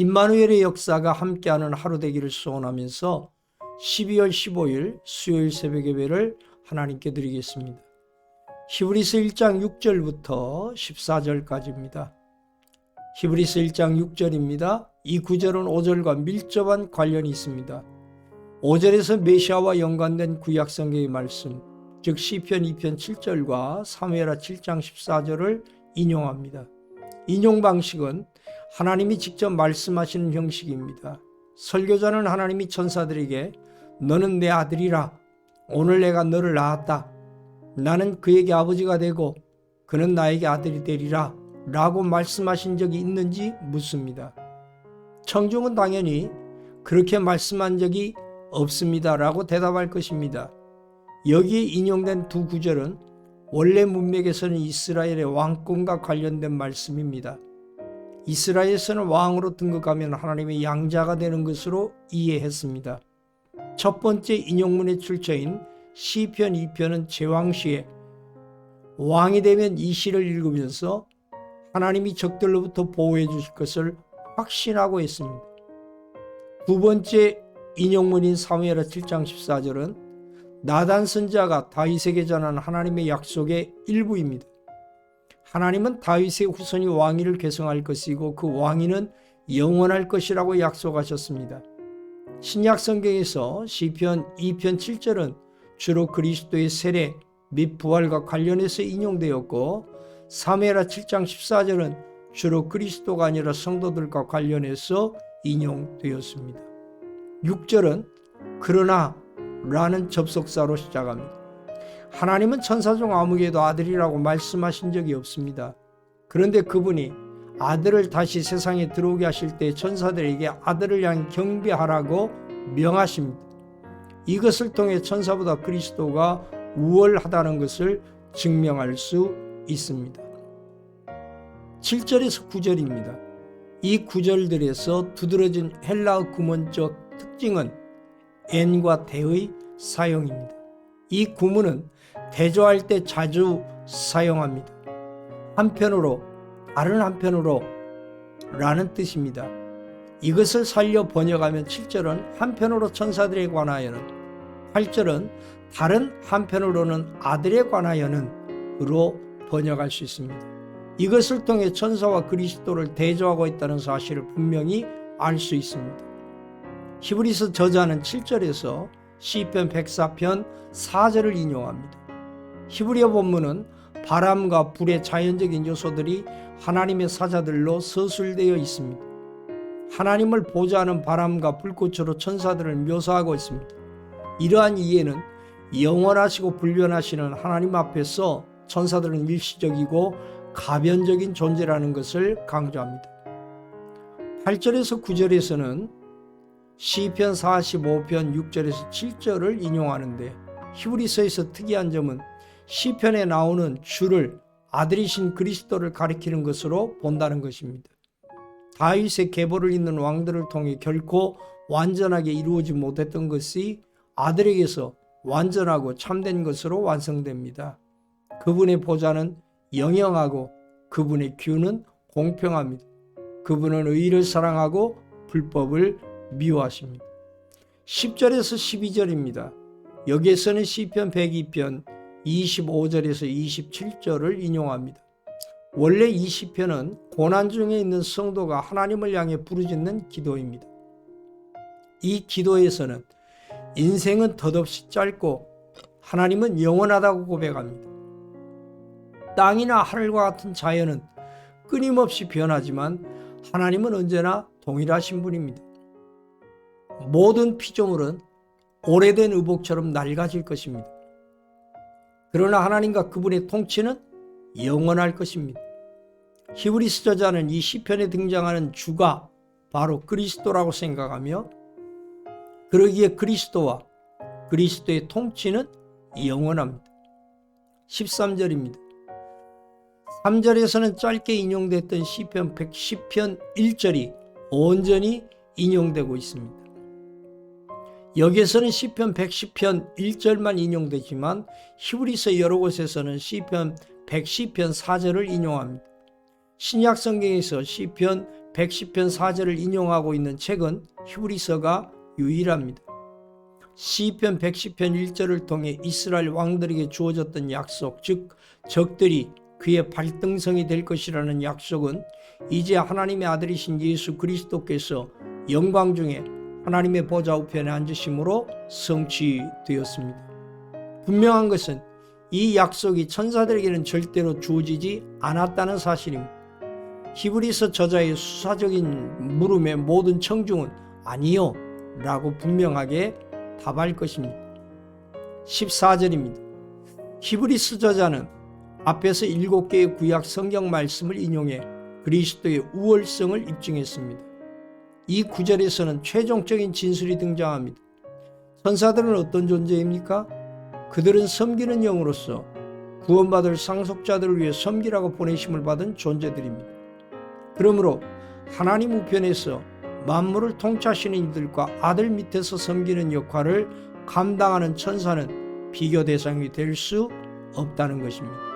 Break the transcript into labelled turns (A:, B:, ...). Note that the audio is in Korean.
A: 임마누엘의 역사가 함께하는 하루 되기를 소원하면서 12월 15일 수요일 새벽 예배를 하나님께 드리겠습니다. 히브리서 1장 6절부터 14절까지입니다. 히브리서 1장 6절입니다. 이 구절은 5절과 밀접한 관련이 있습니다. 5절에서 메시아와 연관된 구약성경의 말씀, 즉 시편 2편 7절과 사무엘하 7장 14절을 인용합니다. 인용 방식은 하나님이 직접 말씀하시는 형식입니다. 설교자는 하나님이 천사들에게 너는 내 아들이라, 오늘 내가 너를 낳았다, 나는 그에게 아버지가 되고 그는 나에게 아들이 되리라 라고 말씀하신 적이 있는지 묻습니다. 청중은 당연히 그렇게 말씀한 적이 없습니다 라고 대답할 것입니다. 여기에 인용된 두 구절은 원래 문맥에서는 이스라엘의 왕권과 관련된 말씀입니다. 이스라엘에서는 왕으로 등극하면 하나님의 양자가 되는 것으로 이해했습니다. 첫 번째 인용문의 출처인 시편 2편은 제왕시에 왕이 되면 이 시를 읽으면서 하나님이 적들로부터 보호해 주실 것을 확신하고 있습니다. 두 번째 인용문인 사무엘하 7장 14절은 나단 선지자가 다윗에게 전한 하나님의 약속의 일부입니다. 하나님은 다윗의 후손이 왕위를 계승할 것이고 그 왕위는 영원할 것이라고 약속하셨습니다. 신약 성경에서 시편 2편 7절은 주로 그리스도의 세례 및 부활과 관련해서 인용되었고 사무엘하 7장 14절은 주로 그리스도가 아니라 성도들과 관련해서 인용되었습니다. 6절은 그러나 라는 접속사로 시작합니다. 하나님은 천사 중 아무에게도 아들이라고 말씀하신 적이 없습니다. 그런데 그분이 아들을 다시 세상에 들어오게 하실 때 천사들에게 아들을 향해 경배하라고 명하십니다. 이것을 통해 천사보다 그리스도가 우월하다는 것을 증명할 수 있습니다. 7절에서 9절입니다. 이 구절들에서 두드러진 헬라어 구문적 특징은 엔과 대의 사용입니다. 이 구문은 대조할 때 자주 사용합니다. 한편으로, 다른 한편으로 라는 뜻입니다. 이것을 살려 번역하면 7절은 한편으로 천사들에 관하여는, 8절은 다른 한편으로는 아들에 관하여는 으로 번역할 수 있습니다. 이것을 통해 천사와 그리스도를 대조하고 있다는 사실을 분명히 알 수 있습니다. 히브리서 저자는 7절에서 시편 104편 4절을 인용합니다. 히브리어 본문은 바람과 불의 자연적인 요소들이 하나님의 사자들로 서술되어 있습니다. 하나님을 보좌하는 바람과 불꽃으로 천사들을 묘사하고 있습니다. 이러한 이해는 영원하시고 불변하시는 하나님 앞에서 천사들은 일시적이고 가변적인 존재라는 것을 강조합니다. 8절에서 9절에서는 시편 45편 6절에서 7절을 인용하는데 히브리서에서 특이한 점은 시편에 나오는 주를 아들이신 그리스도를 가리키는 것으로 본다는 것입니다. 다윗의 계보를 잇는 왕들을 통해 결코 완전하게 이루어지 못했던 것이 아들에게서 완전하고 참된 것으로 완성됩니다. 그분의 보좌는 영영하고 그분의 규는 공평합니다. 그분은 의를 사랑하고 불법을 미워하십니다. 10절에서 12절입니다. 여기에서는 시편 102편 25절에서 27절을 인용합니다. 원래 이 시편은 고난 중에 있는 성도가 하나님을 향해 부르짖는 기도입니다. 이 기도에서는 인생은 덧없이 짧고 하나님은 영원하다고 고백합니다. 땅이나 하늘과 같은 자연은 끊임없이 변하지만 하나님은 언제나 동일하신 분입니다. 모든 피조물은 오래된 의복처럼 낡아질 것입니다. 그러나 하나님과 그분의 통치는 영원할 것입니다. 히브리서 저자는 이 시편에 등장하는 주가 바로 그리스도라고 생각하며 그러기에 그리스도와 그리스도의 통치는 영원합니다. 13절입니다. 3절에서는 짧게 인용됐던 시편 110편 1절이 온전히 인용되고 있습니다. 여기에서는 시편 110편 1절만 인용되지만 히브리서 여러 곳에서는 시편 110편 4절을 인용합니다. 신약 성경에서 시편 110편 4절을 인용하고 있는 책은 히브리서가 유일합니다. 시편 110편 1절을 통해 이스라엘 왕들에게 주어졌던 약속, 즉 적들이 그의 발등성이 될 것이라는 약속은 이제 하나님의 아들이신 예수 그리스도께서 영광 중에 하나님의 보좌 우편에 앉으심으로 성취되었습니다. 분명한 것은 이 약속이 천사들에게는 절대로 주어지지 않았다는 사실입니다. 히브리서 저자의 수사적인 물음의 모든 청중은 아니요 라고 분명하게 답할 것입니다. 14절입니다. 히브리서 저자는 앞에서 7개의 구약 성경 말씀을 인용해 그리스도의 우월성을 입증했습니다. 이 구절에서는 최종적인 진술이 등장합니다. 천사들은 어떤 존재입니까? 그들은 섬기는 영으로서 구원받을 상속자들을 위해 섬기라고 보내심을 받은 존재들입니다. 그러므로 하나님 우편에서 만물을 통치하시는 이들과 아들 밑에서 섬기는 역할을 감당하는 천사는 비교 대상이 될 수 없다는 것입니다.